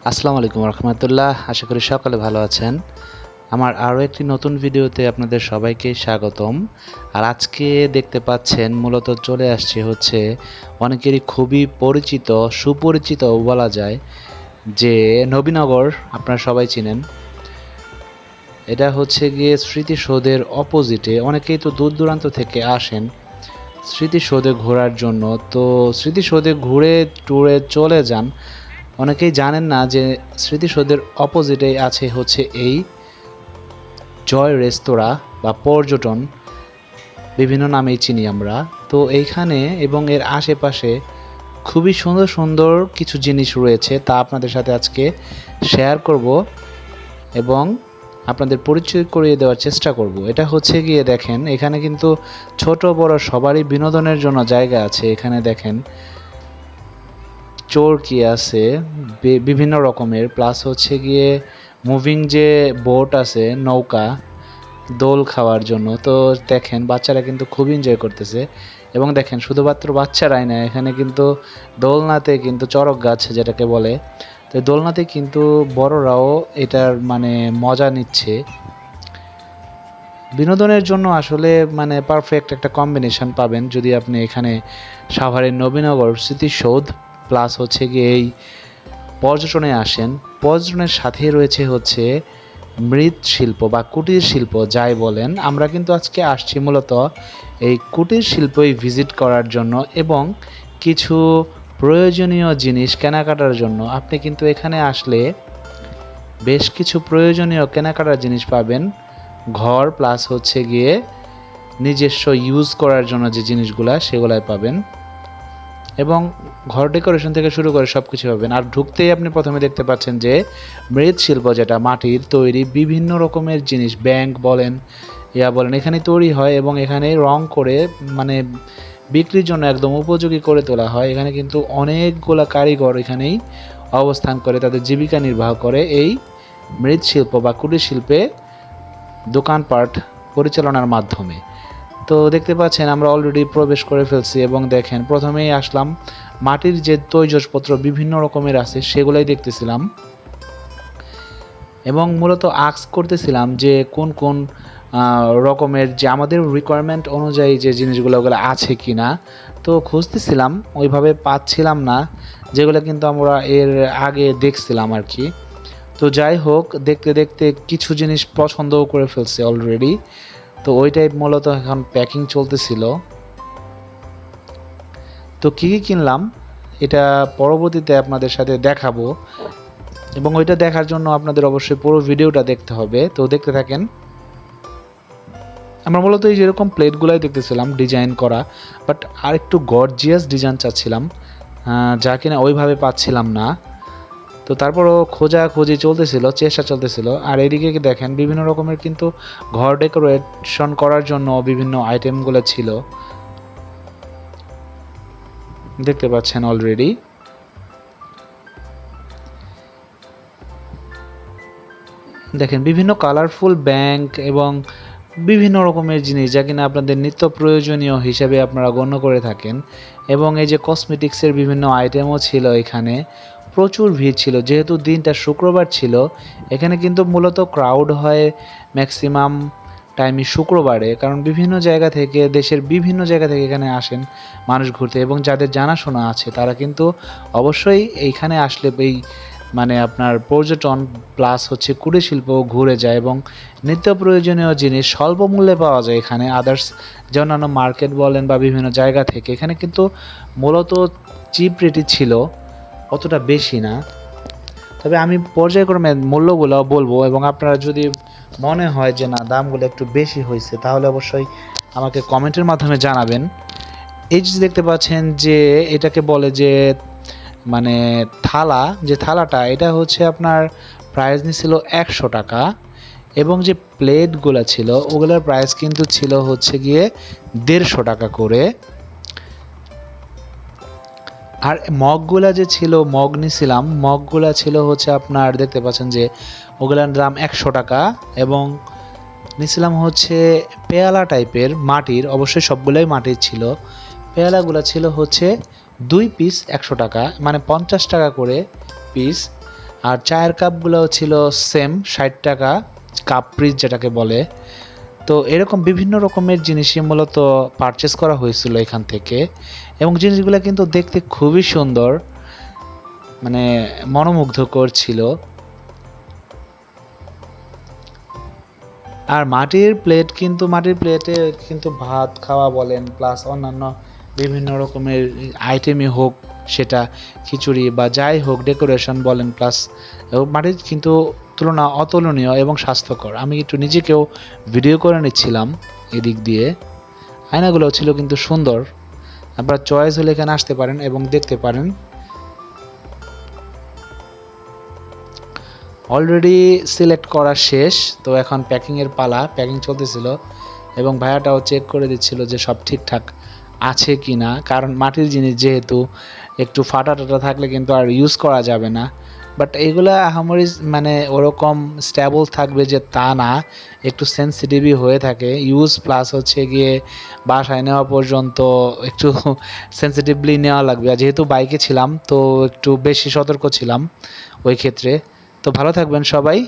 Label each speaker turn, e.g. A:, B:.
A: আসসালামু আলাইকুম রহমতুল্লাহ। আশা করি সকলে ভালো আছেন। আমার আরও একটি নতুন ভিডিওতে আপনাদের সবাইকে স্বাগতম। আর আজকে দেখতে পাচ্ছেন মূলত চলে আসছে হচ্ছে অনেকেরই খুবই পরিচিত, সুপরিচিত বলা যায় যে নবীনগর, আপনারা সবাই চিনেন। এটা হচ্ছে গিয়ে স্মৃতিসৌধের অপোজিটে। অনেকেই তো দূর দূরান্ত থেকে আসেন স্মৃতিসৌধে ঘোরার জন্য, তো স্মৃতিসৌধে ঘুরে ট্যুরে চলে যান। অনেকেই জানেন না যে স্মৃতিসৌধের অপোজিটেই আছে হচ্ছে এই জয় রেস্তোরাঁ বা পর্যটন, বিভিন্ন নামেই চিনি আমরা। তো এইখানে এবং এর আশেপাশে খুবই সুন্দর সুন্দর কিছু জিনিস রয়েছে, তা আপনাদের সাথে আজকে শেয়ার করব এবং আপনাদের পরিচয় করিয়ে দেওয়ার চেষ্টা করব। এটা হচ্ছে গিয়ে দেখেন, এখানে কিন্তু ছোট বড় সবারই বিনোদনের জন্য জায়গা আছে। এখানে দেখেন চরকি আছে বিভিন্ন রকমের, প্লাস হচ্ছে গিয়ে মুভিং যে বোট আছে, নৌকা, দোল খাওয়ার জন্য। তো দেখেন বাচ্চারা কিন্তু খুব এনজয় করতেছে। এবং দেখেন শুধুমাত্র বাচ্চারাই না, এখানে কিন্তু দোলনাতে কিন্তু চড়ক গাছ যেটাকে বলে, তো দোলনাতে কিন্তু বড়রাও এটার মানে মজা নিচ্ছে। বিনোদনের জন্য আসলে মানে পারফেক্ট একটা কম্বিনেশন পাবেন যদি আপনি এখানে সাভারের নবীনগর স্মৃতিসৌধ প্লাস হচ্ছে গিয়ে এই পর্যটনে আসেন। পর্যটনের সাথে রয়েছে হচ্ছে মৃৎশিল্প বা কুটির শিল্প যাই বলেন। আমরা কিন্তু আজকে আসছি মূলত এই কুটির শিল্পই ভিজিট করার জন্য এবং কিছু প্রয়োজনীয় জিনিস কেনাকাটার জন্য। আপনি কিন্তু এখানে আসলে বেশ কিছু প্রয়োজনীয় কেনাকাটার জিনিস পাবেন, ঘর প্লাস হচ্ছে গিয়ে নিজস্ব ইউজ করার জন্য যে জিনিসগুলা সেগুলাই পাবেন, এবং ঘর ডেকোরেশন থেকে শুরু করে সব কিছু পাবেন। আর ঢুকতেই আপনি প্রথমে দেখতে পাচ্ছেন যে মৃৎশিল্প, যেটা মাটির তৈরি বিভিন্ন রকমের জিনিস, ব্যাংক বলেন বলেন, এখানে তৈরি হয় এবং এখানে রং করে মানে বিক্রির জন্য একদম উপযোগী করে তোলা হয়। এখানে কিন্তু অনেকগুলা কারিগর এখানেই অবস্থান করে তাদের জীবিকা নির্বাহ করে এই মৃৎশিল্প বা কুটির শিল্পে দোকানপাট পরিচালনার মাধ্যমে। তো দেখতে পাচ্ছেন আমরা অলরেডি প্রবেশ করে ফেলছি এবং দেখেন প্রথমেই আসলাম মাটির যে তৈজসপত্র বিভিন্ন রকমের আছে সেগুলাই দেখতেছিলাম এবং মূলত আস্ক করতেছিলাম যে কোন কোন রকমের যে আমাদের রিকোয়ারমেন্ট অনুযায়ী যে জিনিসগুলো ওগুলো আছে কি না। তো খুঁজতেছিলাম, ওইভাবে পাচ্ছিলাম না যেগুলো কিন্তু আমরা এর আগে দেখছিলাম আর কি। তো যাই হোক, দেখতে দেখতে কিছু জিনিস পছন্দও করে ফেলছে অলরেডি। তো ওইটাই মূলত এখন প্যাকিং চলতেছিল। তো কী কী কিনলাম এটা পরবর্তীতে আপনাদের সাথে দেখাবো এবং ওইটা দেখার জন্য আপনাদের অবশ্যই পুরো ভিডিওটা দেখতে হবে। তো দেখতে থাকেন। আমরা মূলত এই যেরকম প্লেটগুলাই দেখতেছিলাম ডিজাইন করা, বাট আর একটু গর্জিয়াস ডিজাইন চাচ্ছিলাম, যা কিনা ওইভাবে পাচ্ছিলাম না। তো তারপরও খোঁজাখুঁজি চলতেছিল, চেষ্টা চলতেছিল। আর এদিকে দেখেন বিভিন্ন রকমের কিন্তু ঘর ডেকোরেশন করার জন্য বিভিন্ন আইটেমগুলো ছিল, দেখতে পাচ্ছেন অলরেডি। দেখেন বিভিন্ন কালারফুল ব্যাংক এবং বিভিন্ন রকমের জিনিস যা কিনা আপনাদের নিত্য প্রয়োজনীয় হিসেবে আপনারা গণ্য করে থাকেন। এবং এই যে কসমেটিক্সের বিভিন্ন আইটেমও ছিল এখানে। প্রচুর ভিড় ছিল যেহেতু দিনটা শুক্রবার ছিল। এখানে কিন্তু মূলত ক্রাউড হয় ম্যাক্সিমাম টাইমই শুক্রবারে, কারণ বিভিন্ন জায়গা থেকে, দেশের বিভিন্ন জায়গা থেকে এখানে আসেন মানুষ ঘুরতে, এবং যাদের জানাশোনা আছে তারা কিন্তু অবশ্যই এইখানে আসলে এই মানে আপনার পর্যটন প্লাস হচ্ছে কুটির শিল্প ঘুরে যায় এবং নিত্য প্রয়োজনীয় জিনিস স্বল্প মূল্যে পাওয়া যায় এখানে। আদার্স যে অন্যান্য মার্কেট বলেন বা বিভিন্ন জায়গা থেকে, এখানে কিন্তু মূলত চিপ রেটই ছিল, অতটা বেশি না। তবে আমি পর্যায়ক্রমে মূল্যগুলো বলবো এবং আপনারা যদি মনে হয় যে না দামগুলো একটু বেশি হয়েছে তাহলে অবশ্যই আমাকে কমেন্টের মাধ্যমে জানাবেন। এই যে দেখতে পাচ্ছেন যে এটাকে বলে যে মানে থালা, যে থালাটা এটা হচ্ছে আপনার প্রাইস নিছিল 100 টাকা, এবং যে প্লেটগুলো ছিল ওগুলোর প্রাইস কিন্তু ছিল হচ্ছে গিয়ে 150 টাকা করে। আর মগগুলা যে ছিল, মগ নিছিলাম, মগগুলা ছিল হচ্ছে আপনার দেখতে পাচ্ছেন যে ওগুলার দাম 100 টাকা, এবং নিছিলাম হচ্ছে পেয়ালা টাইপের মাটির, অবশ্যই সবগুলোই মাটির ছিল। পেয়ালাগুলো ছিল হচ্ছে 2 পিস 100 টাকা, মানে 50 টাকা করে পিস। আর চায়ের কাপগুলোও ছিল সেম 60 টাকা, কাপ পিস যেটাকে বলে। তো এরকম বিভিন্ন রকমের জিনিসই মূলত পারচেস করা হয়েছিল এখান থেকে, এবং জিনিসগুলো কিন্তু দেখতে খুবই সুন্দর, মানে মনোমুগ্ধকর ছিল। আর মাটির প্লেটে কিন্তু ভাত খাওয়া বলেন, প্লাস অন্যান্য বিভিন্ন রকমের আইটেমই হোক, সেটা খিচুড়ি বা যাই হোক, ডেকোরেশন বলেন, প্লাস মাটির কিন্তু তুলনা অতুলনীয় এবং স্বাস্থ্যকর। আমি একটু নিজেকেও ভিডিও করে নিচ্ছিলাম এদিক দিয়ে। আয়নাগুলো ছিল কিন্তু সুন্দর। আপনারা চয়েস হলে এখানে আসতে পারেন এবং দেখতে পারেন। অলরেডি সিলেক্ট করা শেষ, তো এখন প্যাকিংয়ের পালা, প্যাকিং চলতেছিল এবং ভাইয়াটাও চেক করে দিচ্ছিল যে সব ঠিকঠাক আছে কি না, কারণ মাটির জিনিস যেহেতু একটু ফাটা টাটা থাকলে কিন্তু আর ইউজ করা যাবে না। বাট এগুলো আহামরি মানে ওরকম স্ট্যাবল থাকবে যে তা না, একটু সেন্সিটিভই হয়ে থাকে ইউজ, প্লাস হচ্ছে গিয়ে বাসায় নেওয়া পর্যন্ত একটু সেন্সিটিভলি নেওয়া লাগবে। আর যেহেতু বাইকে ছিলাম তো একটু বেশি সতর্ক ছিলাম ওই ক্ষেত্রে। তো ভালো থাকবেন সবাই।